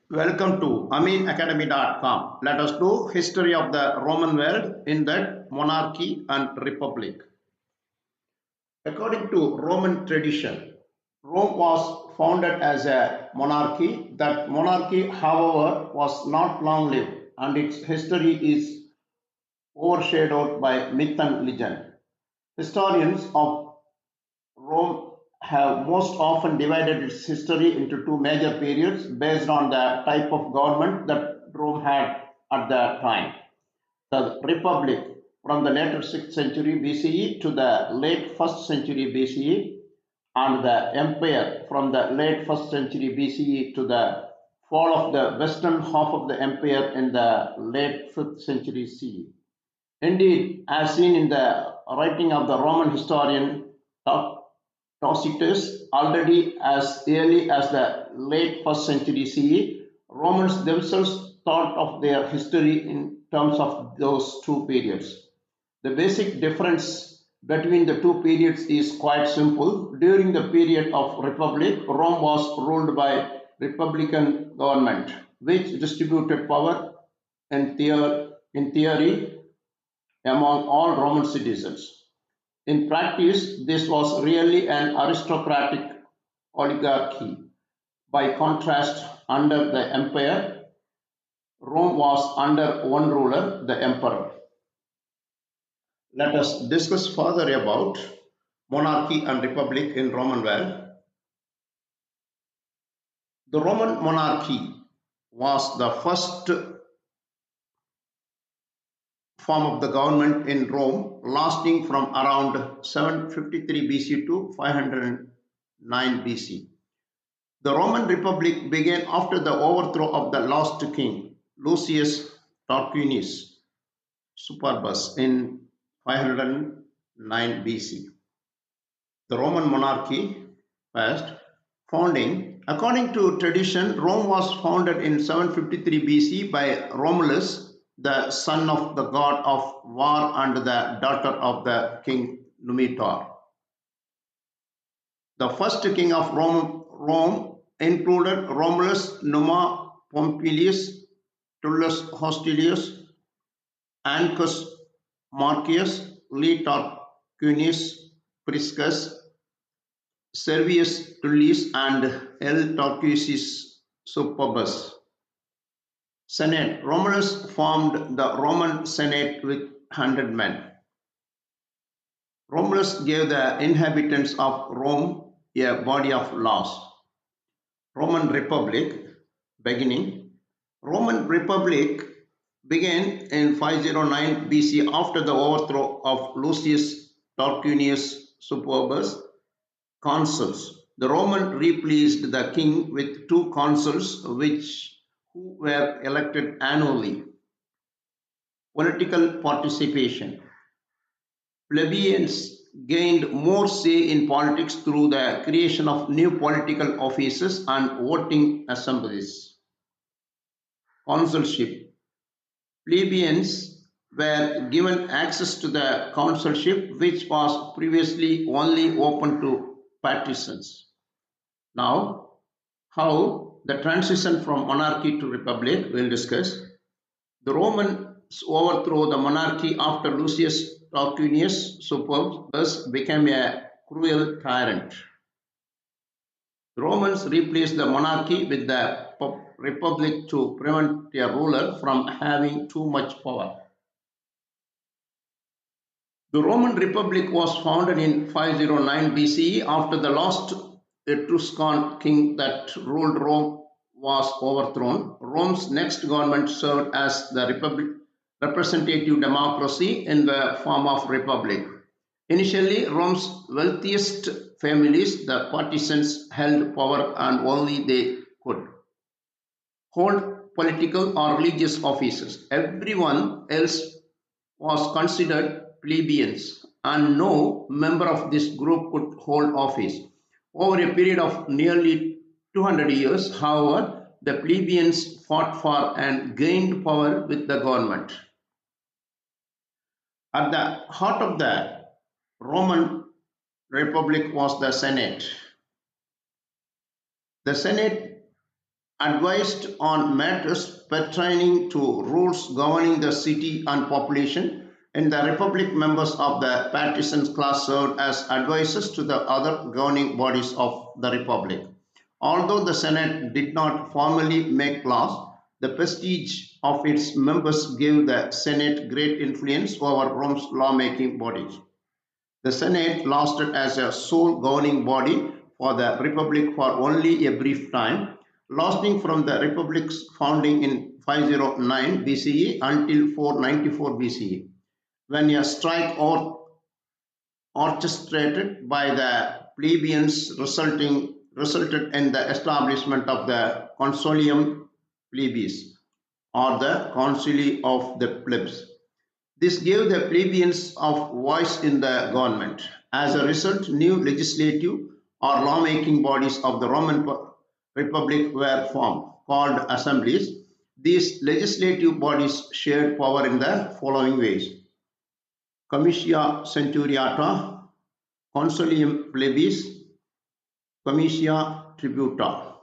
Welcome to aminacademy.com. Let us do history of the Roman world in that monarchy and republic. According to Roman tradition, Rome was founded as a monarchy. That monarchy, however, was not long lived and its history is overshadowed by myth and legend. Historians of Rome have most often divided its history into two major periods based on the type of government that Rome had at the time. The Republic from the later 6th century BCE to the late 1st century BCE, and the Empire from the late 1st century BCE to the fall of the western half of the empire in the late 5th century CE. Indeed, as seen in the writing of the Roman historian Tacitus, already as early as the late 1st century CE, Romans themselves thought of their history in terms of those two periods. The basic difference between the two periods is quite simple. During the period of Republic, Rome was ruled by republican government, which distributed power in theory among all Roman citizens. In practice, this was really an aristocratic oligarchy. By contrast, under the empire, Rome was under one ruler, the emperor. Let us discuss further about monarchy and republic in Roman world. The Roman monarchy was the first form of the government in Rome, lasting from around 753 BC to 509 BC. The Roman Republic began after the overthrow of the last king, Lucius Tarquinius Superbus, in 509 BC. The Roman monarchy passed. Founding. According to tradition, Rome was founded in 753 BC by Romulus, the son of the god of war and the daughter of the king Numitor. The first king of Rome included Romulus, Numa Pompilius, Tullus Hostilius, Ancus Marcius, Lee Tarquinius Priscus, Servius Tullius, and L. Tarquinius Superbus. Senate. Romulus formed the Roman Senate with 100 men. Romulus gave the inhabitants of Rome a body of laws. Roman Republic beginning. Roman Republic began in 509 BC after the overthrow of Lucius Tarquinius Superbus consuls. The Roman replaced the king with two consuls who were elected annually. Political participation. Plebeians gained more say in politics through the creation of new political offices and voting assemblies. Consulship. Plebeians were given access to the consulship, which was previously only open to patricians. Now, how the transition from monarchy to republic we'll discuss. The Romans overthrew the monarchy after Lucius Tarquinius Superbus became a cruel tyrant. The Romans replaced the monarchy with the republic to prevent a ruler from having too much power. The Roman Republic was founded in 509 BCE after the last Etruscan king that ruled Rome was overthrown. Rome's next government served as the representative democracy in the form of republic. Initially, Rome's wealthiest families, the partisans, held power and only they could hold political or religious offices. Everyone else was considered plebeians, and no member of this group could hold office. Over a period of nearly 200 years, however, the plebeians fought for and gained power with the government. At the heart of the Roman Republic was the Senate. The Senate advised on matters pertaining to rules governing the city and population. In the Republic, members of the patrician class served as advisors to the other governing bodies of the Republic. Although the Senate did not formally make laws, the prestige of its members gave the Senate great influence over Rome's lawmaking bodies. The Senate lasted as a sole governing body for the Republic for only a brief time, lasting from the Republic's founding in 509 BCE until 494 BCE, when a strike orchestrated by the plebeians resulted in the establishment of the Consilium Plebis, or the Council of the Plebs. This gave the plebeians of voice in the government. As a result, new legislative or lawmaking bodies of the Roman Republic were formed, called assemblies. These legislative bodies shared power in the following ways: Comitia Centuriata, Consilium Plebis, Comitia Tributa.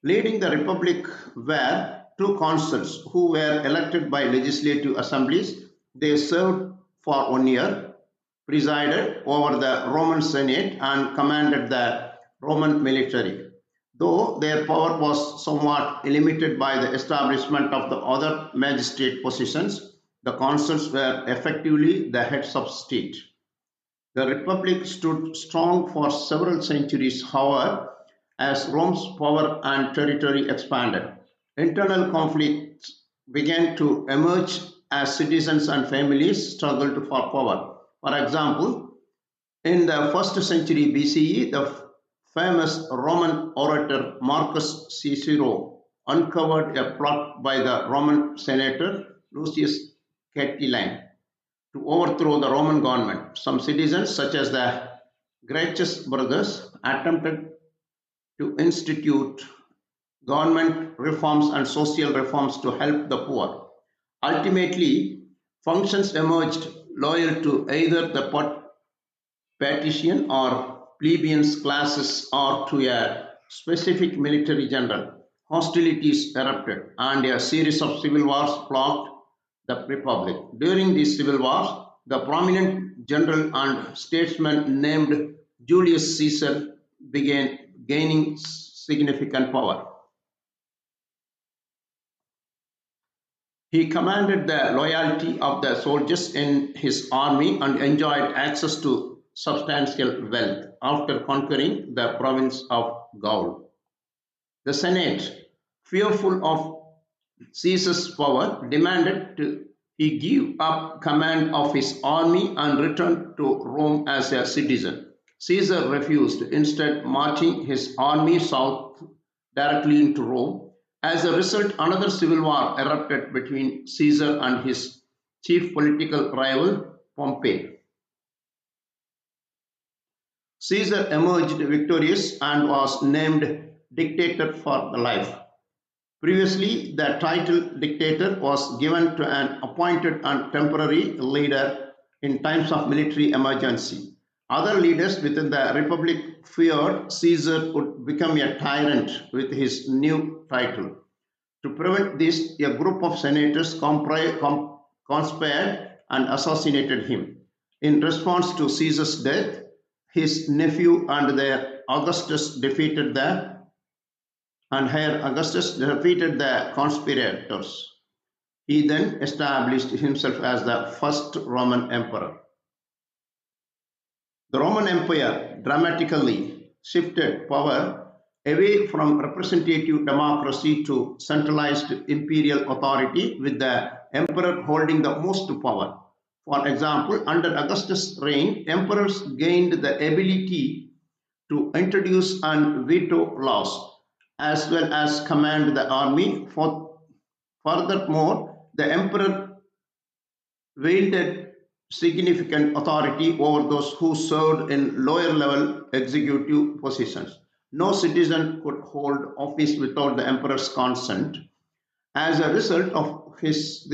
Leading the republic were two consuls who were elected by legislative assemblies. They served for 1 year, presided over the Roman Senate, and commanded the Roman military. Though their power was somewhat limited by the establishment of the other magistrate positions, the consuls were effectively the heads of state. The republic stood strong for several centuries, however, as Rome's power and territory expanded. Internal conflicts began to emerge as citizens and families struggled for power. For example, in the 1st century BCE, the famous Roman orator Marcus Cicero uncovered a plot by the Roman senator Lucius Tarquinius to overthrow the Roman government. Some citizens, such as the Gracchus brothers, attempted to institute government reforms and social reforms to help the poor. Ultimately, functions emerged loyal to either the patrician or plebeians classes or to a specific military general. Hostilities erupted and a series of civil wars plagued the republic. During these civil wars, the prominent general and statesman named Julius Caesar began gaining significant power. He commanded the loyalty of the soldiers in his army and enjoyed access to substantial wealth after conquering the province of Gaul. The Senate, fearful of Caesar's power, demanded he give up command of his army and return to Rome as a citizen. Caesar refused, instead marching his army south directly into Rome. As a result, another civil war erupted between Caesar and his chief political rival, Pompey. Caesar emerged victorious and was named dictator for life. Previously, the title dictator was given to an appointed and temporary leader in times of military emergency. Other leaders within the republic feared Caesar would become a tyrant with his new title. To prevent this, a group of senators conspired and assassinated him. In response to Caesar's death, his nephew and their Augustus defeated the conspirators. He then established himself as the first Roman emperor. The Roman Empire dramatically shifted power away from representative democracy to centralized imperial authority, with the emperor holding the most power. For example, under Augustus' reign, emperors gained the ability to introduce and veto laws, as well as command the army. Furthermore, the emperor wielded significant authority over those who served in lower level executive positions. No citizen could hold office without the emperor's consent. As a result of this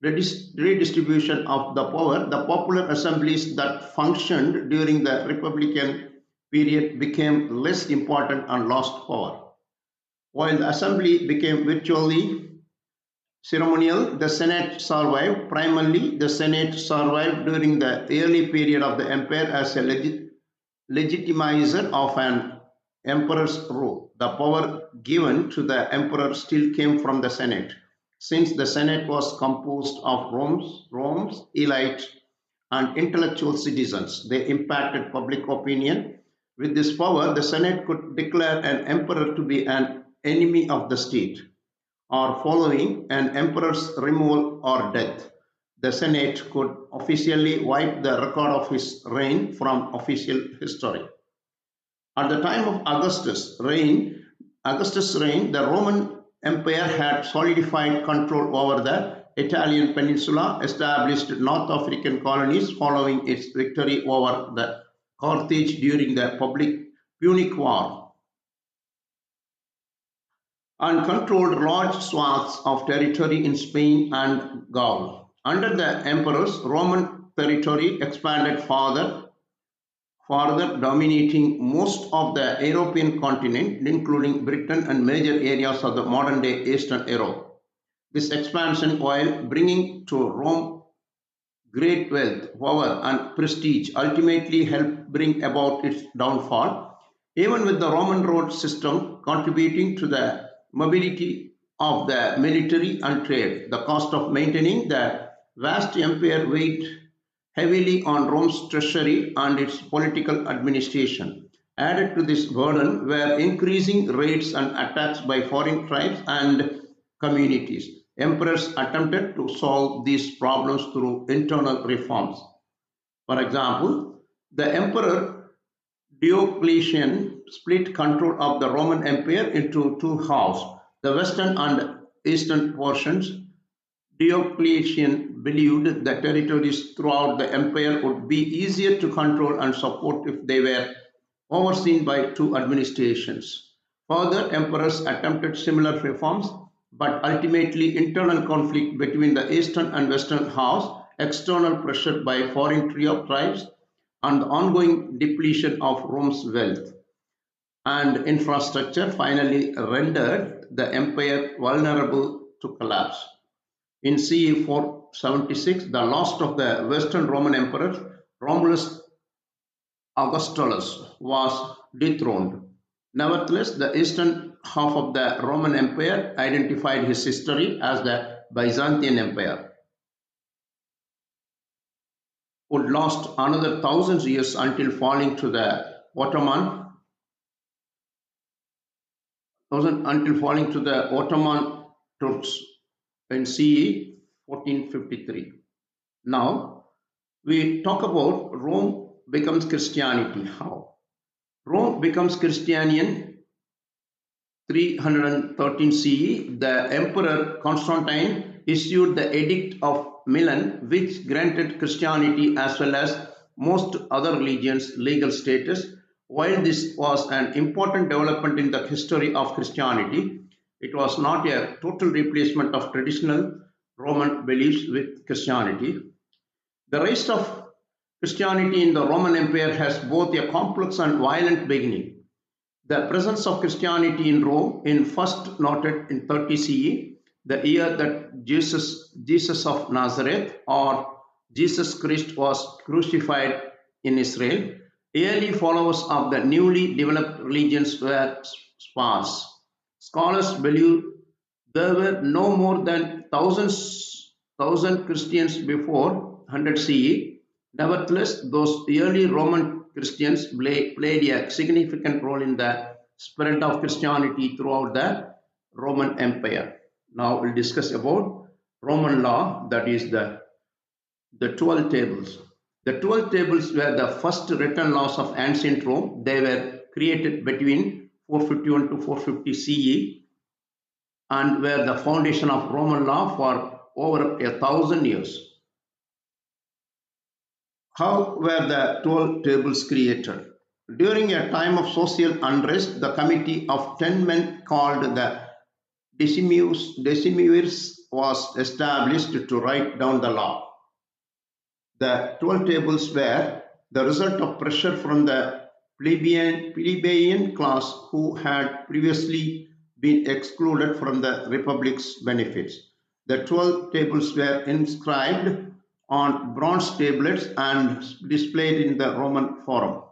redistribution of the power, the popular assemblies that functioned during the Republican period became less important and lost power. While the assembly became virtually ceremonial, the Senate survived. Primarily, the Senate survived during the early period of the empire as a legitimizer of an emperor's rule. The power given to the emperor still came from the Senate, since the Senate was composed of Rome's elite and intellectual citizens. They impacted public opinion. With this power, the Senate could declare an emperor to be an enemy of the state, or following an emperor's removal or death, the Senate could officially wipe the record of his reign from official history. At the time of Augustus' reign, the Roman Empire had solidified control over the Italian peninsula, established North African colonies following its victory over the Carthage during the Punic War, and controlled large swaths of territory in Spain and Gaul. Under the emperors, Roman territory expanded further dominating most of the European continent, including Britain and major areas of the modern-day Eastern Europe. This expansion, while bringing to Rome great wealth, power, and prestige, ultimately helped bring about its downfall. Even with the Roman road system contributing to the mobility of the military and trade, the cost of maintaining the vast empire weighed heavily on Rome's treasury and its political administration. Added to this burden were increasing raids and attacks by foreign tribes and communities. Emperors attempted to solve these problems through internal reforms. For example, the Emperor Diocletian split control of the Roman Empire into two halves, the western and eastern portions. Diocletian believed that territories throughout the empire would be easier to control and support if they were overseen by two administrations. Further emperors attempted similar reforms, but ultimately internal conflict between the eastern and western halves, external pressure by foreign tribes, and the ongoing depletion of Rome's wealth and infrastructure finally rendered the empire vulnerable to collapse. In CE 476, the last of the Western Roman emperors, Romulus Augustulus, was dethroned. Nevertheless, the eastern half of the Roman Empire identified his history as the Byzantine Empire, would last another thousands of years until falling to the Ottoman Turks in CE 1453. Now we talk about Rome becomes Christianity. How? Rome becomes Christianian 313 CE. The Emperor Constantine issued the Edict of Milan, which granted Christianity as well as most other religions legal status. While this was an important development in the history of Christianity, it was not a total replacement of traditional Roman beliefs with Christianity. The rise of Christianity in the Roman Empire has both a complex and violent beginning. The presence of Christianity in Rome in first noted in 30 CE, the year that Jesus of Nazareth or Jesus Christ was crucified in Israel. Early followers of the newly developed religions were sparse. Scholars believe there were no more than thousand Christians before 100 CE. Nevertheless, those early Roman Christians played a significant role in the spread of Christianity throughout the Roman Empire. Now we'll discuss about Roman law, that is the 12 tables. The 12 tables were the first written laws of ancient Rome. They were created between 451 to 450 CE and were the foundation of Roman law for over 1,000 years. How were the 12 tables created? During a time of social unrest, the committee of 10 men called the decimvirs was established to write down the law. The 12 tables were the result of pressure from the plebeian class who had previously been excluded from the Republic's benefits. The 12 tables were inscribed on bronze tablets and displayed in the Roman Forum.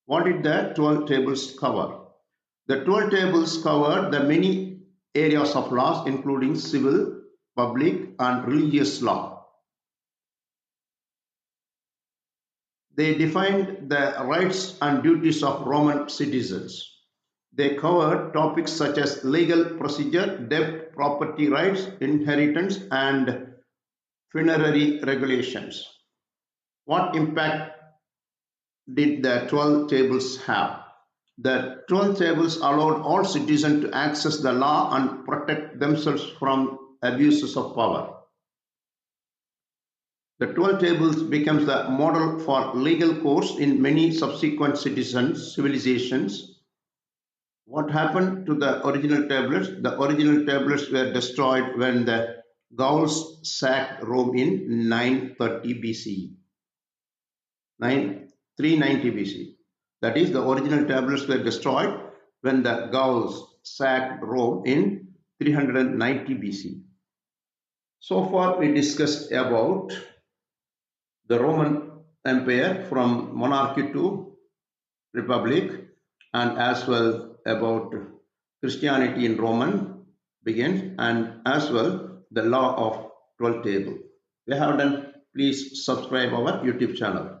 What did the 12 tables cover? The 12 tables covered the many areas of laws, including civil, public, and religious law. They defined the rights and duties of Roman citizens. They covered topics such as legal procedure, debt, property rights, inheritance, and funerary regulations. What impact did the 12 tables have? The 12 tables allowed all citizens to access the law and protect themselves from abuses of power. The 12 tables becomes the model for legal courts in many subsequent civilizations. What happened to the original tablets? The original tablets were destroyed when the Gauls sacked Rome in 930 BCE. 390 BC. That is, the original tablets were destroyed when the Gauls sacked Rome in 390 BC. So far, we discussed about the Roman Empire from monarchy to republic, and as well about Christianity in Roman begins, and as well the law of 12 table. We have done. Please subscribe our YouTube channel.